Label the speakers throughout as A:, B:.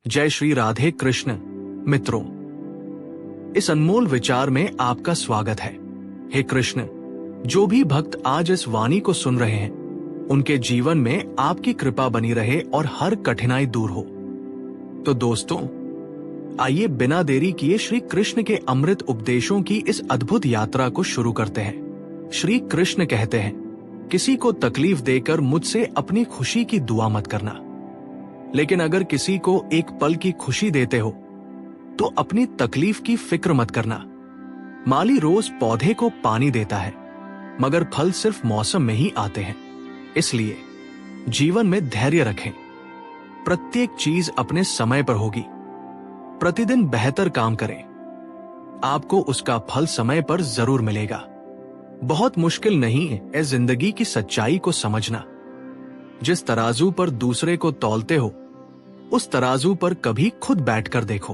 A: जय श्री राधे कृष्ण। मित्रों, इस अनमोल विचार में आपका स्वागत है। हे कृष्ण, जो भी भक्त आज इस वाणी को सुन रहे हैं, उनके जीवन में आपकी कृपा बनी रहे और हर कठिनाई दूर हो। तो दोस्तों, आइए बिना देरी किए श्री कृष्ण के अमृत उपदेशों की इस अद्भुत यात्रा को शुरू करते हैं। श्री कृष्ण कहते हैं, किसी को तकलीफ देकर मुझसे अपनी खुशी की दुआ मत करना, लेकिन अगर किसी को एक पल की खुशी देते हो तो अपनी तकलीफ की फिक्र मत करना। माली रोज पौधे को पानी देता है, मगर फल सिर्फ मौसम में ही आते हैं। इसलिए जीवन में धैर्य रखें। प्रत्येक चीज अपने समय पर होगी। प्रतिदिन बेहतर काम करें, आपको उसका फल समय पर जरूर मिलेगा। बहुत मुश्किल नहीं है जिंदगी की सच्चाई को समझना। जिस तराजू पर दूसरे को तौलते हो, उस तराजू पर कभी खुद बैठकर देखो।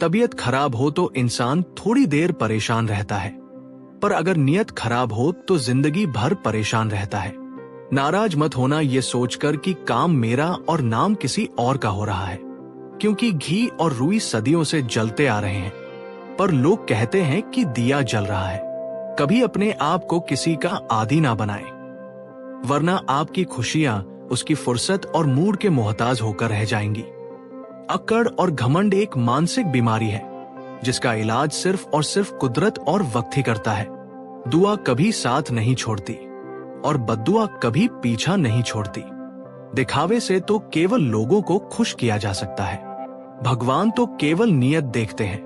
A: तबीयत खराब हो तो इंसान थोड़ी देर परेशान रहता है, पर अगर नियत खराब हो तो जिंदगी भर परेशान रहता है। नाराज मत होना ये सोचकर कि काम मेरा और नाम किसी और का हो रहा है, क्योंकि घी और रुई सदियों से जलते आ रहे हैं, पर लोग कहते हैं कि दिया जल रहा है। कभी अपने आप को किसी का आदी ना बनाएं, वरना आपकी खुशियां उसकी फुर्सत और मूड के मोहताज होकर रह जाएंगी। अक्कड़ और घमंड एक मानसिक बीमारी है, जिसका इलाज सिर्फ और सिर्फ कुदरत और वक्त ही करता है। दुआ कभी साथ नहीं छोड़ती और बद्दुआ कभी पीछा नहीं छोड़ती। दिखावे से तो केवल लोगों को खुश किया जा सकता है। भगवान तो केवल नियत देखते हैं।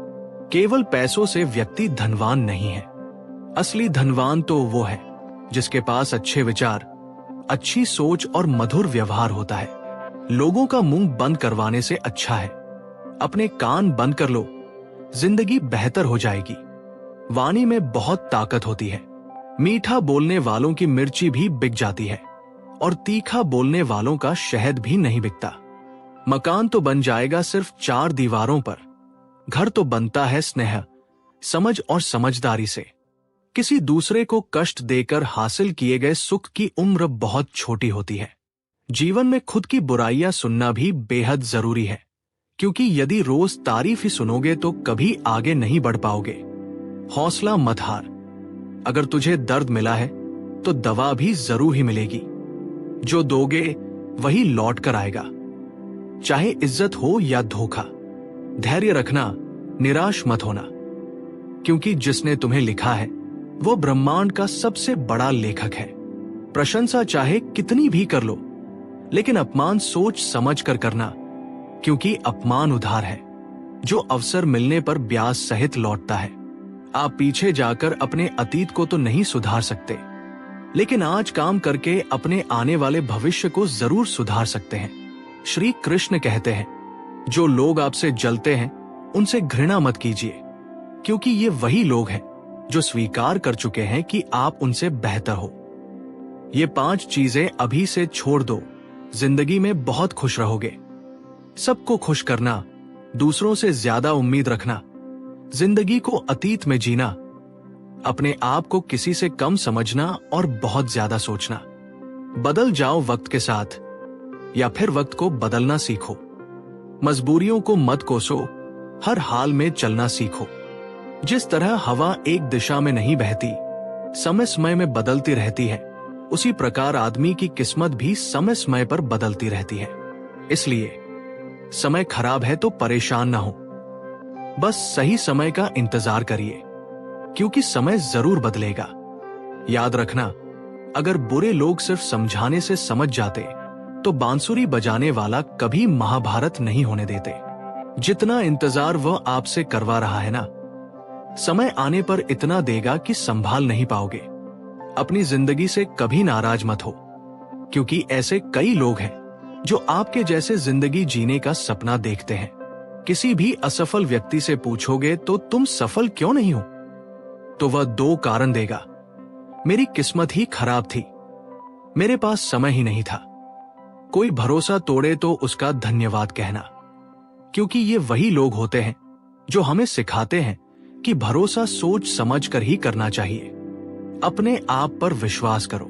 A: केवल पैसों से व्यक्ति धनवान नहीं है। असली धनवान तो वो है जिसके पास अच्छे विचार, अच्छी सोच और मधुर व्यवहार होता है। लोगों का मुंह बंद करवाने से अच्छा है अपने कान बंद कर लो, जिंदगी बेहतर हो जाएगी। वाणी में बहुत ताकत होती है। मीठा बोलने वालों की मिर्ची भी बिक जाती है और तीखा बोलने वालों का शहद भी नहीं बिकता। मकान तो बन जाएगा सिर्फ 4 दीवारों पर, घर तो बनता है स्नेह, समझ और समझदारी से। किसी दूसरे को कष्ट देकर हासिल किए गए सुख की उम्र बहुत छोटी होती है। जीवन में खुद की बुराइयां सुनना भी बेहद जरूरी है, क्योंकि यदि रोज तारीफ ही सुनोगे तो कभी आगे नहीं बढ़ पाओगे। हौसला मत हार। अगर तुझे दर्द मिला है तो दवा भी जरूर ही मिलेगी। जो दोगे वही लौट कर आएगा, चाहे इज्जत हो या धोखा। धैर्य रखना, निराश मत होना, क्योंकि जिसने तुम्हें लिखा है वो ब्रह्मांड का सबसे बड़ा लेखक है। प्रशंसा चाहे कितनी भी कर लो, लेकिन अपमान सोच समझ कर करना, क्योंकि अपमान उधार है जो अवसर मिलने पर ब्याज सहित लौटता है। आप पीछे जाकर अपने अतीत को तो नहीं सुधार सकते, लेकिन आज काम करके अपने आने वाले भविष्य को जरूर सुधार सकते हैं। श्री कृष्ण कहते हैं, जो लोग आपसे जलते हैं उनसे घृणा मत कीजिए, क्योंकि ये वही लोग हैं जो स्वीकार कर चुके हैं कि आप उनसे बेहतर हो। ये 5 चीजें अभी से छोड़ दो, जिंदगी में बहुत खुश रहोगे। सबको खुश करना, दूसरों से ज्यादा उम्मीद रखना, जिंदगी को अतीत में जीना, अपने आप को किसी से कम समझना और बहुत ज्यादा सोचना। बदल जाओ वक्त के साथ, या फिर वक्त को बदलना सीखो। मजबूरियों को मत कोसो, हर हाल में चलना सीखो। जिस तरह हवा एक दिशा में नहीं बहती, समय समय में बदलती रहती है, उसी प्रकार आदमी की किस्मत भी समय समय पर बदलती रहती है। इसलिए समय खराब है तो परेशान ना हो, बस सही समय का इंतजार करिए, क्योंकि समय जरूर बदलेगा। याद रखना, अगर बुरे लोग सिर्फ समझाने से समझ जाते तो बांसुरी बजाने वाला कभी महाभारत नहीं होने देते। जितना इंतजार वह आपसे करवा रहा है ना, समय आने पर इतना देगा कि संभाल नहीं पाओगे। अपनी जिंदगी से कभी नाराज मत हो, क्योंकि ऐसे कई लोग हैं जो आपके जैसे जिंदगी जीने का सपना देखते हैं। किसी भी असफल व्यक्ति से पूछोगे तो तुम सफल क्यों नहीं हो, तो वह 2 कारण देगा। मेरी किस्मत ही खराब थी, मेरे पास समय ही नहीं था। कोई भरोसा तोड़े तो उसका धन्यवाद कहना, क्योंकि ये वही लोग होते हैं जो हमें सिखाते हैं कि भरोसा सोच समझ कर ही करना चाहिए। अपने आप पर विश्वास करो।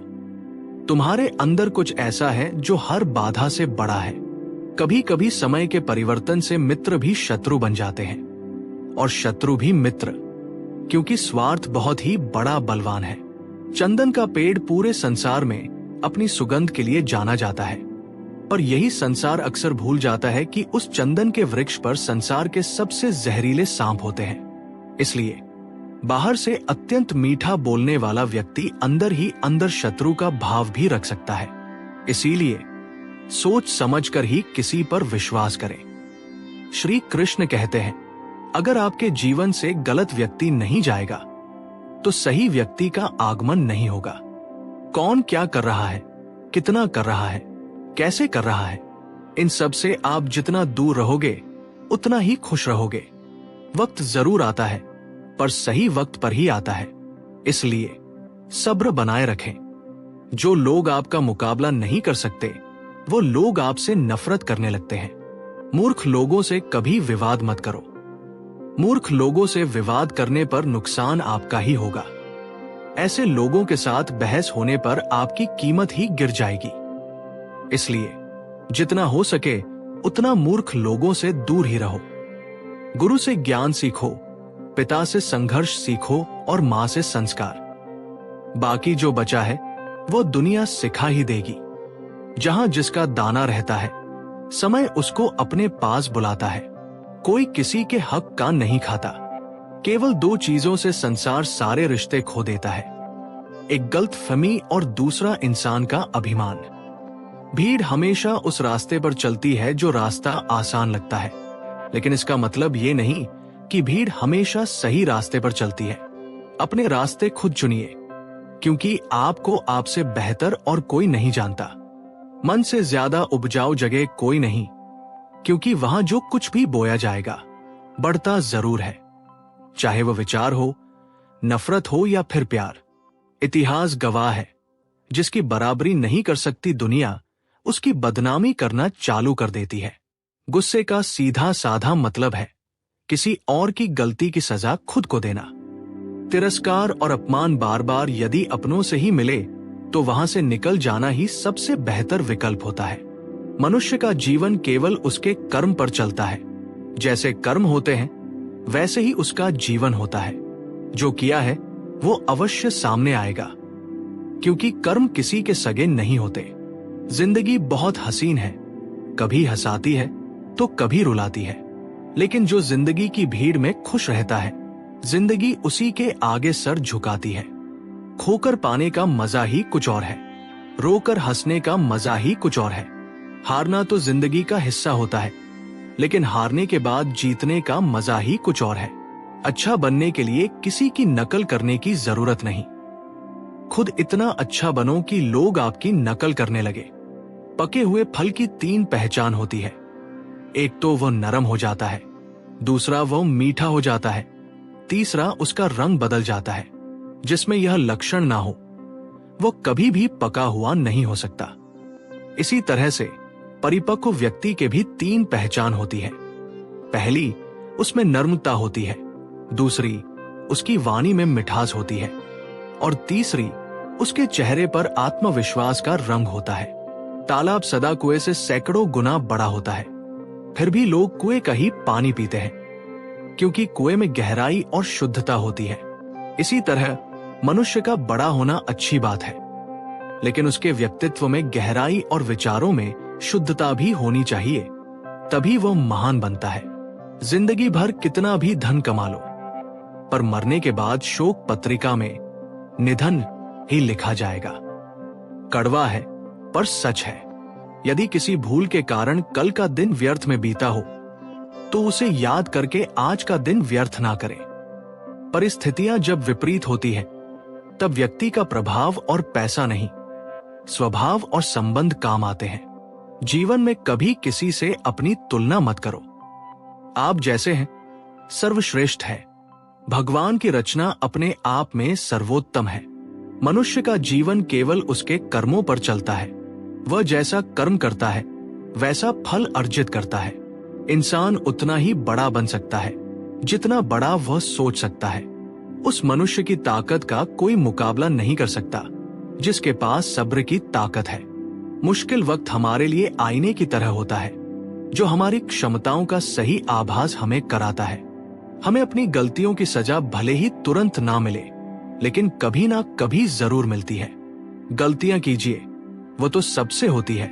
A: तुम्हारे अंदर कुछ ऐसा है जो हर बाधा से बड़ा है। कभी कभी समय के परिवर्तन से मित्र भी शत्रु बन जाते हैं और शत्रु भी मित्र, क्योंकि स्वार्थ बहुत ही बड़ा बलवान है। चंदन का पेड़ पूरे संसार में अपनी सुगंध के लिए जाना जाता है, पर यही संसार अक्सर भूल जाता है कि उस चंदन के वृक्ष पर संसार के सबसे जहरीले सांप होते हैं। इसलिए बाहर से अत्यंत मीठा बोलने वाला व्यक्ति अंदर ही अंदर शत्रु का भाव भी रख सकता है। इसीलिए सोच समझकर ही किसी पर विश्वास करें। श्री कृष्ण कहते हैं, अगर आपके जीवन से गलत व्यक्ति नहीं जाएगा तो सही व्यक्ति का आगमन नहीं होगा। कौन क्या कर रहा है, कितना कर रहा है, कैसे कर रहा है, इन सब से आप जितना दूर रहोगे उतना ही खुश रहोगे। वक्त जरूर आता है, पर सही वक्त पर ही आता है। इसलिए सब्र बनाए रखें। जो लोग आपका मुकाबला नहीं कर सकते वो लोग आपसे नफरत करने लगते हैं। मूर्ख लोगों से कभी विवाद मत करो। मूर्ख लोगों से विवाद करने पर नुकसान आपका ही होगा। ऐसे लोगों के साथ बहस होने पर आपकी कीमत ही गिर जाएगी। इसलिए जितना हो सके उतना मूर्ख लोगों से दूर ही रहो। गुरु से ज्ञान सीखो, पिता से संघर्ष सीखो और मां से संस्कार। बाकी जो बचा है वो दुनिया सिखा ही देगी। जहां जिसका दाना रहता है, समय उसको अपने पास बुलाता है। कोई किसी के हक का नहीं खाता। केवल दो चीजों से संसार सारे रिश्ते खो देता है, एक गलतफहमी और दूसरा इंसान का अभिमान। भीड़ हमेशा उस रास्ते पर चलती है जो रास्ता आसान लगता है, लेकिन इसका मतलब ये नहीं कि भीड़ हमेशा सही रास्ते पर चलती है। अपने रास्ते खुद चुनिए, क्योंकि आपको आपसे बेहतर और कोई नहीं जानता। मन से ज्यादा उपजाऊ जगह कोई नहीं, क्योंकि वहां जो कुछ भी बोया जाएगा बढ़ता जरूर है, चाहे वह विचार हो, नफरत हो या फिर प्यार। इतिहास गवाह है, जिसकी बराबरी नहीं कर सकती दुनिया, उसकी बदनामी करना चालू कर देती है। गुस्से का सीधा साधा मतलब है किसी और की गलती की सजा खुद को देना। तिरस्कार और अपमान बार बार यदि अपनों से ही मिले तो वहां से निकल जाना ही सबसे बेहतर विकल्प होता है। मनुष्य का जीवन केवल उसके कर्म पर चलता है। जैसे कर्म होते हैं वैसे ही उसका जीवन होता है। जो किया है वो अवश्य सामने आएगा, क्योंकि कर्म किसी के सगे नहीं होते। जिंदगी बहुत हसीन है, कभी हंसाती है तो कभी रुलाती है, लेकिन जो जिंदगी की भीड़ में खुश रहता है, जिंदगी उसी के आगे सर झुकाती है। खोकर पाने का मजा ही कुछ और है, रोकर हंसने का मजा ही कुछ और है। हारना तो जिंदगी का हिस्सा होता है, लेकिन हारने के बाद जीतने का मजा ही कुछ और है। अच्छा बनने के लिए किसी की नकल करने की जरूरत नहीं। खुद इतना अच्छा बनो कि लोग आपकी नकल करने लगे। पके हुए फल की तीन पहचान होती है, एक तो वो नरम हो जाता है, दूसरा वो मीठा हो जाता है, तीसरा उसका रंग बदल जाता है। जिसमें यह लक्षण ना हो वो कभी भी पका हुआ नहीं हो सकता। इसी तरह से परिपक्व व्यक्ति के भी तीन पहचान होती है। पहली, उसमें नर्मता होती है, दूसरी, उसकी वाणी में मिठास होती है, और तीसरी, उसके चेहरे पर आत्मविश्वास का रंग होता है। तालाब सदा कुएं से सैकड़ों गुना बड़ा होता है, फिर भी लोग कुएं का ही पानी पीते हैं, क्योंकि कुएं में गहराई और शुद्धता होती है। इसी तरह मनुष्य का बड़ा होना अच्छी बात है, लेकिन उसके व्यक्तित्व में गहराई और विचारों में शुद्धता भी होनी चाहिए, तभी वो महान बनता है। जिंदगी भर कितना भी धन कमा लो, पर मरने के बाद शोक पत्रिका में निधन ही लिखा जाएगा। कड़वा है पर सच है। यदि किसी भूल के कारण कल का दिन व्यर्थ में बीता हो तो उसे याद करके आज का दिन व्यर्थ ना करें। परिस्थितियां जब विपरीत होती है तब व्यक्ति का प्रभाव और पैसा नहीं, स्वभाव और संबंध काम आते हैं। जीवन में कभी किसी से अपनी तुलना मत करो। आप जैसे हैं सर्वश्रेष्ठ है। भगवान की रचना अपने आप में सर्वोत्तम है। मनुष्य का जीवन केवल उसके कर्मों पर चलता है। वह जैसा कर्म करता है वैसा फल अर्जित करता है। इंसान उतना ही बड़ा बन सकता है जितना बड़ा वह सोच सकता है। उस मनुष्य की ताकत का कोई मुकाबला नहीं कर सकता जिसके पास सब्र की ताकत है। मुश्किल वक्त हमारे लिए आईने की तरह होता है। जो हमारी क्षमताओं का सही आभास हमें कराता है। हमें अपनी गलतियों की सजा भले ही तुरंत ना मिले, लेकिन कभी ना कभी जरूर मिलती है। गलतियां कीजिए, वो तो सबसे होती है,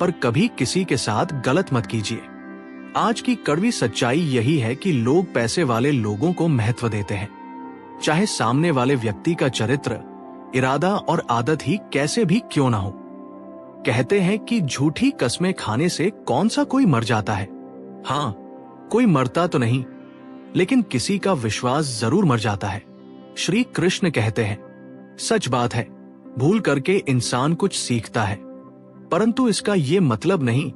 A: पर कभी किसी के साथ गलत मत कीजिए। आज की कड़वी सच्चाई यही है कि लोग पैसे वाले लोगों को महत्व देते हैं, चाहे सामने वाले व्यक्ति का चरित्र, इरादा और आदत ही कैसे भी क्यों ना हो। कहते हैं कि झूठी कस्में खाने से कौन सा कोई मर जाता है। हाँ, कोई मरता तो नहीं, लेकिन किसी का विश्वास जरूर मर जाता है। श्री कृष्ण कहते हैं, सच बात है, भूल करके इंसान कुछ सीखता है, परंतु इसका ये मतलब नहीं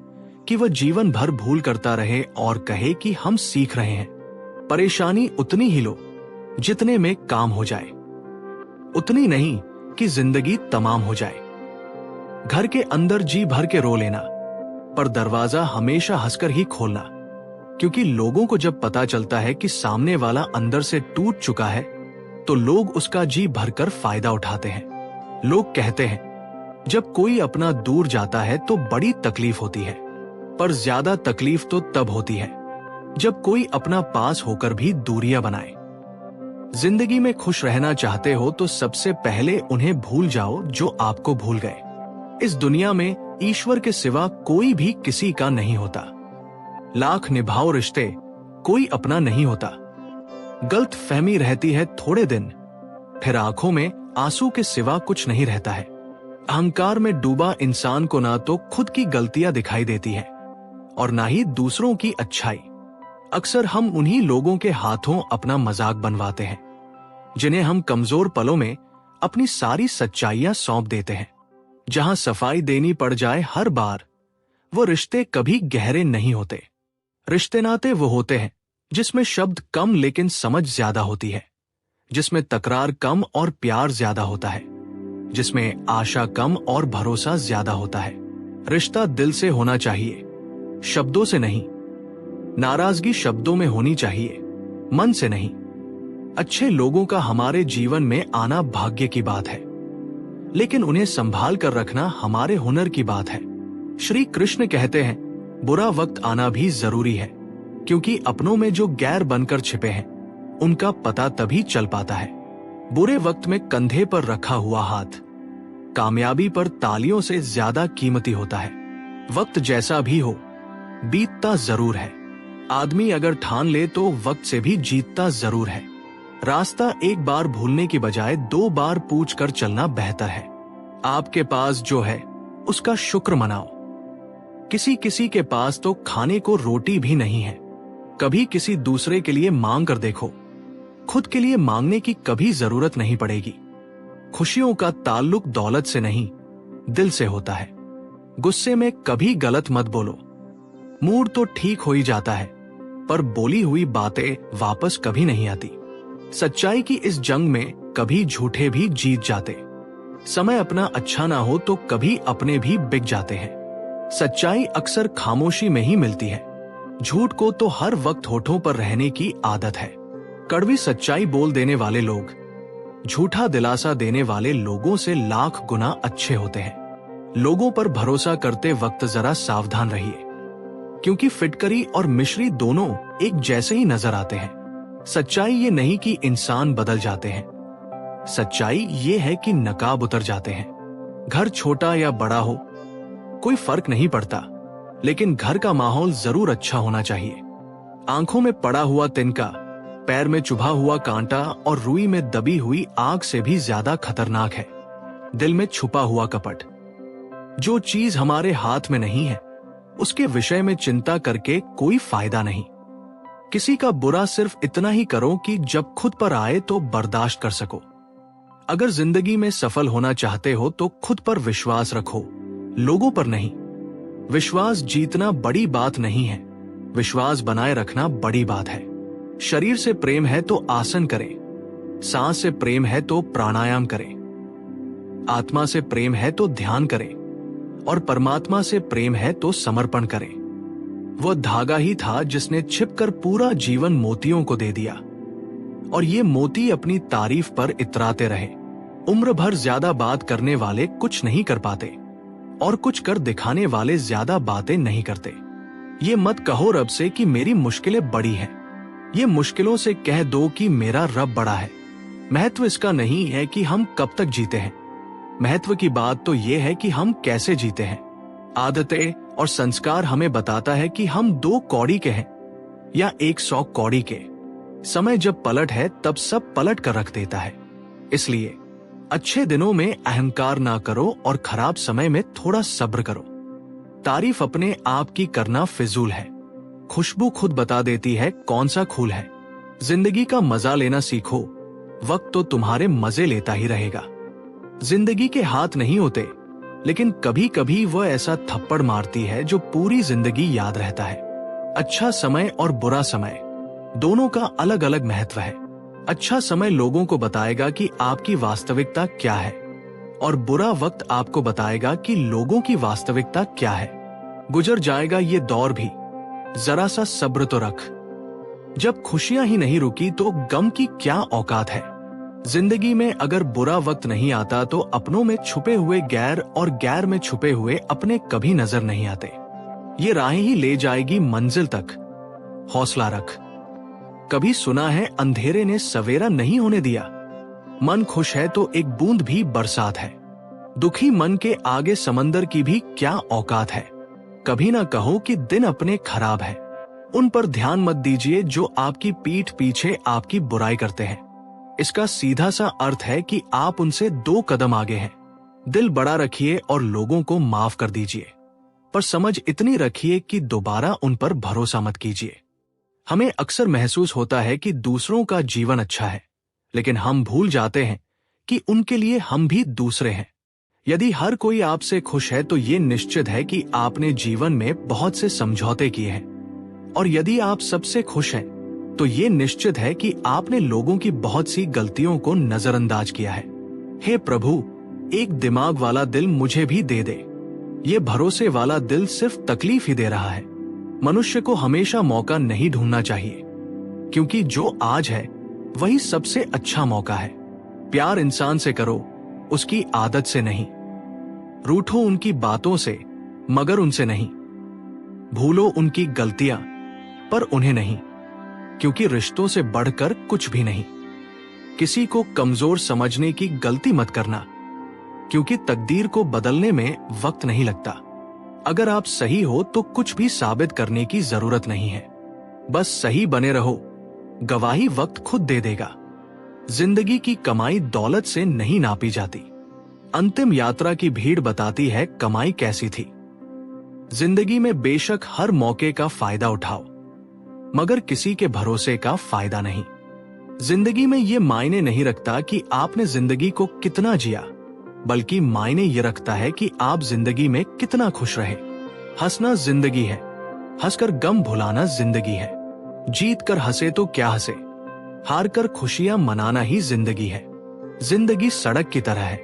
A: कि वह जीवन भर भूल करता रहे और कहे कि हम सीख रहे हैं। परेशानी उतनी ही लो जितने में काम हो जाए, उतनी नहीं कि जिंदगी तमाम हो जाए। घर के अंदर जी भर के रो लेना, पर दरवाजा हमेशा हंसकर ही खोलना, क्योंकि लोगों को जब पता चलता है कि सामने वाला अंदर से टूट चुका है, तो लोग उसका जी भरकर फायदा उठाते हैं। लोग कहते हैं, जब कोई अपना दूर जाता है तो बड़ी तकलीफ होती है, पर ज्यादा तकलीफ तो तब होती है जब कोई अपना पास होकर भी दूरियां बनाए। जिंदगी में खुश रहना चाहते हो तो सबसे पहले उन्हें भूल जाओ जो आपको भूल गए। इस दुनिया में ईश्वर के सिवा कोई भी किसी का नहीं होता। लाख निभाओ रिश्ते, कोई अपना नहीं होता। गलत फहमी रहती है थोड़े दिन, फिर आंखों में आंसू के सिवा कुछ नहीं रहता है। अहंकार में डूबा इंसान को ना तो खुद की गलतियां दिखाई देती है और ना ही दूसरों की अच्छाई। अक्सर हम उन्हीं लोगों के हाथों अपना मजाक बनवाते हैं, जिन्हें हम कमजोर पलों में अपनी सारी सच्चाइयां सौंप देते हैं। जहां सफाई देनी पड़ जाए हर बार, वो रिश्ते कभी गहरे नहीं होते। रिश्ते नाते वो होते हैं जिसमें शब्द कम लेकिन समझ ज्यादा होती है, जिसमें तकरार कम और प्यार ज्यादा होता है, जिसमें आशा कम और भरोसा ज्यादा होता है। रिश्ता दिल से होना चाहिए, शब्दों से नहीं। नाराजगी शब्दों में होनी चाहिए, मन से नहीं। अच्छे लोगों का हमारे जीवन में आना भाग्य की बात है, लेकिन उन्हें संभाल कर रखना हमारे हुनर की बात है। श्री कृष्ण कहते हैं, बुरा वक्त आना भी जरूरी है, क्योंकि अपनों में जो गैर बनकर छिपे हैं, उनका पता तभी चल पाता है। बुरे वक्त में कंधे पर रखा हुआ हाथ कामयाबी पर तालियों से ज्यादा कीमती होता है। वक्त जैसा भी हो, बीतता जरूर है। आदमी अगर ठान ले तो वक्त से भी जीतता जरूर है। रास्ता एक बार भूलने की बजाय 2 बार पूछ कर चलना बेहतर है। आपके पास जो है उसका शुक्र मनाओ। किसी किसी के पास तो खाने को रोटी भी नहीं है। कभी किसी दूसरे के लिए मांग कर देखो, खुद के लिए मांगने की कभी जरूरत नहीं पड़ेगी। खुशियों का ताल्लुक दौलत से नहीं, दिल से होता है। गुस्से में कभी गलत मत बोलो। मूड तो ठीक हो ही जाता है, पर बोली हुई बातें वापस कभी नहीं आती। सच्चाई की इस जंग में कभी झूठे भी जीत जाते। समय अपना अच्छा ना हो तो कभी अपने भी बिक जाते हैं। सच्चाई अक्सर खामोशी में ही मिलती है। झूठ को तो हर वक्त होठों पर रहने की आदत है। कड़वी सच्चाई बोल देने वाले लोग झूठा दिलासा देने वाले लोगों से लाख गुना अच्छे होते हैं। लोगों पर भरोसा करते वक्त जरा सावधान रहिए, क्योंकि फिटकरी और मिश्री दोनों एक जैसे ही नजर आते हैं। सच्चाई ये नहीं कि इंसान बदल जाते हैं, सच्चाई ये है कि नकाब उतर जाते हैं। घर छोटा या बड़ा हो, कोई फर्क नहीं पड़ता, लेकिन घर का माहौल जरूर अच्छा होना चाहिए। आंखों में पड़ा हुआ तिनका, पैर में चुभा हुआ कांटा और रुई में दबी हुई आग से भी ज्यादा खतरनाक है दिल में छुपा हुआ कपट। जो चीज हमारे हाथ में नहीं है, उसके विषय में चिंता करके कोई फायदा नहीं। किसी का बुरा सिर्फ इतना ही करो कि जब खुद पर आए तो बर्दाश्त कर सको। अगर जिंदगी में सफल होना चाहते हो तो खुद पर विश्वास रखो, लोगों पर नहीं। विश्वास जीतना बड़ी बात नहीं है, विश्वास बनाए रखना बड़ी बात है। शरीर से प्रेम है तो आसन करें, सांस से प्रेम है तो प्राणायाम करें, आत्मा से प्रेम है तो ध्यान करें, और परमात्मा से प्रेम है तो समर्पण करें। वह धागा ही था जिसने छिपकर पूरा जीवन मोतियों को दे दिया, और ये मोती अपनी तारीफ पर इतराते रहे। उम्र भर ज्यादा बात करने वाले कुछ नहीं कर पाते, और कुछ कर दिखाने वाले ज्यादा बातें नहीं करते। ये मत कहो रब से कि मेरी मुश्किलें बड़ी हैं। ये मुश्किलों से कह दो कि मेरा रब बड़ा है। महत्व इसका नहीं है कि हम कब तक जीते हैं, महत्व की बात तो ये है कि हम कैसे जीते हैं। आदतें और संस्कार हमें बताता है कि हम 2 कौड़ी के हैं या 100 कौड़ी के। समय जब पलट है तब सब पलट कर रख देता है। इसलिए अच्छे दिनों में अहंकार ना करो और खराब समय में थोड़ा सब्र करो। तारीफ अपने आप की करना फिजूल है। खुशबू खुद बता देती है कौन सा फूल है। जिंदगी का मजा लेना सीखो, वक्त तो तुम्हारे मजे लेता ही रहेगा। जिंदगी के हाथ नहीं होते, लेकिन कभी कभी वह ऐसा थप्पड़ मारती है जो पूरी जिंदगी याद रहता है। अच्छा समय और बुरा समय दोनों का अलग अलग महत्व है। अच्छा समय लोगों को बताएगा कि आपकी वास्तविकता क्या है, और बुरा वक्त आपको बताएगा कि लोगों की वास्तविकता क्या है। गुजर जाएगा ये दौर भी, जरा सा सब्र तो रख। जब खुशियां ही नहीं रुकी तो गम की क्या औकात है। जिंदगी में अगर बुरा वक्त नहीं आता तो अपनों में छुपे हुए गैर और गैर में छुपे हुए अपने कभी नजर नहीं आते। ये राहें ही ले जाएगी मंजिल तक। हौसला रख। कभी सुना है अंधेरे ने सवेरा नहीं होने दिया। मन खुश है तो एक बूंद भी बरसात है। दुखी मन के आगे समंदर की भी क्या औकात है। कभी ना कहो कि दिन अपने खराब है। उन पर ध्यान मत दीजिए जो आपकी पीठ पीछे आपकी बुराई करते हैं। इसका सीधा सा अर्थ है कि आप उनसे 2 कदम आगे हैं। दिल बड़ा रखिए और लोगों को माफ कर दीजिए, पर समझ इतनी रखिए कि दोबारा उन पर भरोसा मत कीजिए। हमें अक्सर महसूस होता है कि दूसरों का जीवन अच्छा है, लेकिन हम भूल जाते हैं कि उनके लिए हम भी दूसरे हैं। यदि हर कोई आपसे खुश है तो ये निश्चित है कि आपने जीवन में बहुत से समझौते किए हैं, और यदि आप सबसे खुश हैं तो ये निश्चित है कि आपने लोगों की बहुत सी गलतियों को नजरअंदाज किया है। हे प्रभु, एक दिमाग वाला दिल मुझे भी दे दे। ये भरोसे वाला दिल सिर्फ तकलीफ ही दे रहा है। मनुष्य को हमेशा मौका नहीं ढूंढना चाहिए, क्योंकि जो आज है वही सबसे अच्छा मौका है। प्यार इंसान से करो, उसकी आदत से नहीं। रूठो उनकी बातों से, मगर उनसे नहीं। भूलो उनकी गलतियां, पर उन्हें नहीं, क्योंकि रिश्तों से बढ़कर कुछ भी नहीं। किसी को कमजोर समझने की गलती मत करना, क्योंकि तकदीर को बदलने में वक्त नहीं लगता। अगर आप सही हो तो कुछ भी साबित करने की जरूरत नहीं है। बस सही बने रहो, गवाही वक्त खुद दे देगा। जिंदगी की कमाई दौलत से नहीं नापी जाती। अंतिम यात्रा की भीड़ बताती है कमाई कैसी थी। जिंदगी में बेशक हर मौके का फायदा उठाओ, मगर किसी के भरोसे का फायदा नहीं। जिंदगी में ये मायने नहीं रखता कि आपने जिंदगी को कितना जिया, बल्कि मायने ये रखता है कि आप जिंदगी में कितना खुश रहे। हंसना जिंदगी है, हंसकर गम भुलाना जिंदगी है। जीत कर हंसे तो क्या हंसे, हार कर खुशियां मनाना ही जिंदगी है। जिंदगी सड़क की तरह है,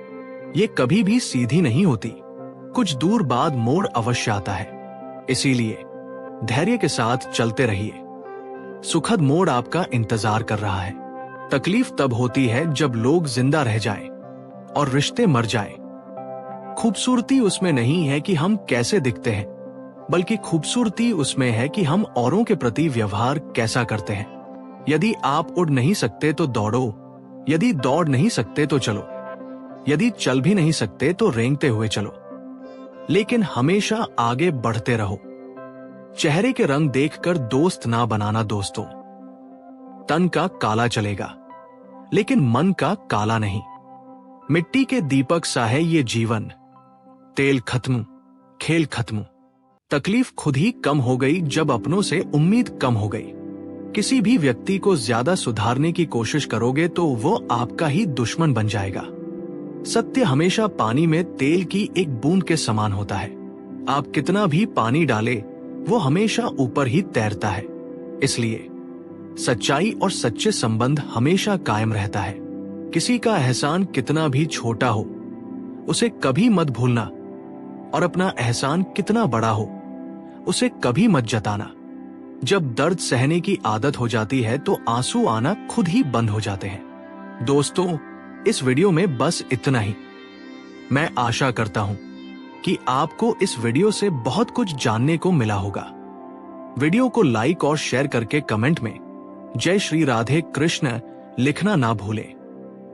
A: ये कभी भी सीधी नहीं होती। कुछ दूर बाद मोड़ अवश्य आता है, इसीलिए धैर्य के साथ चलते रहिए। सुखद मोड़ आपका इंतजार कर रहा है। तकलीफ तब होती है जब लोग जिंदा रह जाएं और रिश्ते मर जाएं। खूबसूरती उसमें नहीं है कि हम कैसे दिखते हैं, बल्कि खूबसूरती उसमें है कि हम औरों के प्रति व्यवहार कैसा करते हैं। यदि आप उड़ नहीं सकते तो दौड़ो, यदि दौड़ नहीं सकते तो चलो, यदि चल भी नहीं सकते तो रेंगते हुए चलो, लेकिन हमेशा आगे बढ़ते रहो। चेहरे के रंग देखकर दोस्त ना बनाना दोस्तों। तन का काला चलेगा, लेकिन मन का काला नहीं। मिट्टी के दीपक सा है ये जीवन। तेल खत्म, खेल खत्म। तकलीफ खुद ही कम हो गई जब अपनों से उम्मीद कम हो गई। किसी भी व्यक्ति को ज्यादा सुधारने की कोशिश करोगे तो वो आपका ही दुश्मन बन जाएगा। सत्य हमेशा पानी में तेल की एक बूंद के समान होता है। आप कितना भी पानी डाले, वो हमेशा ऊपर ही तैरता है। इसलिए सच्चाई और सच्चे संबंध हमेशा कायम रहता है। किसी का एहसान कितना भी छोटा हो, उसे कभी मत भूलना, और अपना एहसान कितना बड़ा हो, उसे कभी मत जताना। जब दर्द सहने की आदत हो जाती है तो आंसू आना खुद ही बंद हो जाते हैं। दोस्तों, इस वीडियो में बस इतना ही। मैं आशा करता हूं कि आपको इस वीडियो से बहुत कुछ जानने को मिला होगा। वीडियो को लाइक और शेयर करके कमेंट में जय श्री राधे कृष्ण लिखना ना भूलें।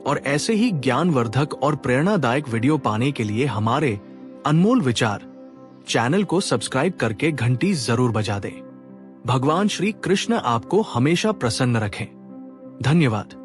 A: और ऐसे ही ज्ञानवर्धक और प्रेरणादायक वीडियो पाने के लिए हमारे अनमोल विचार चैनल को सब्सक्राइब करके घंटी जरूर बजा दें। भगवान श्री कृष्ण आपको हमेशा प्रसन्न रखें। धन्यवाद।